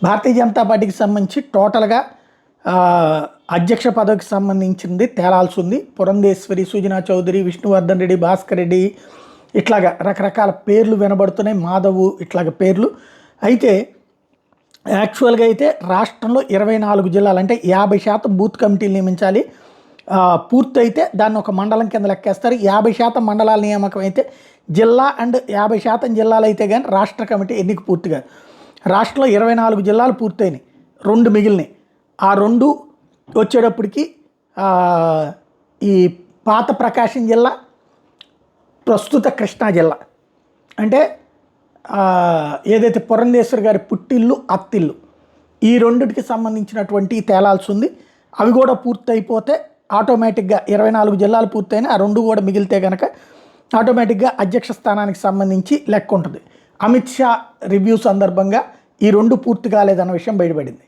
భారతీయ జనతా పార్టీకి సంబంధించి టోటల్గా అధ్యక్ష పదవికి సంబంధించింది తేలాల్సి ఉంది. పురంధేశ్వరి, సుజనా చౌదరి, విష్ణువర్ధన్ రెడ్డి, భాస్కర్ రెడ్డి ఇట్లాగా రకరకాల పేర్లు వినబడుతున్నాయి. మాధవు ఇట్లాగ పేర్లు. అయితే యాక్చువల్గా అయితే రాష్ట్రంలో 24 జిల్లాలు అంటే 50% బూత్ కమిటీలు నియమించాలి. పూర్తయితే దాన్ని ఒక మండలం కింద లెక్కేస్తారు. 50% మండలాల నియామకం అయితే జిల్లా అండ్ 50% జిల్లాలు అయితే కానీ రాష్ట్ర కమిటీ ఎన్నిక పూర్తి కాదు. రాష్ట్రంలో 24 జిల్లాలు పూర్తయినాయి, 2 మిగిలినాయి. ఆ 2 వచ్చేటప్పటికి ఈ పాత ప్రకాశం జిల్లా, ప్రస్తుత కృష్ణా జిల్లా అంటే ఏదైతే పురంధేశ్వరి గారి పుట్టిల్లు, అత్తిల్లు, ఈ రెండిటికి సంబంధించినటువంటి తేలాల్సి ఉంది. అవి కూడా పూర్తి అయిపోతే ఆటోమేటిక్గా 24 జిల్లాలు పూర్తయినా ఆ 2 కూడా మిగిలితే కనుక ఆటోమేటిక్గా అధ్యక్ష స్థానానికి సంబంధించి లెక్క ఉంటుంది. అమిత్ షా రివ్యూ సందర్భంగా ఈ 2 పూర్తి కాలేదన్న విషయం బయటపడింది.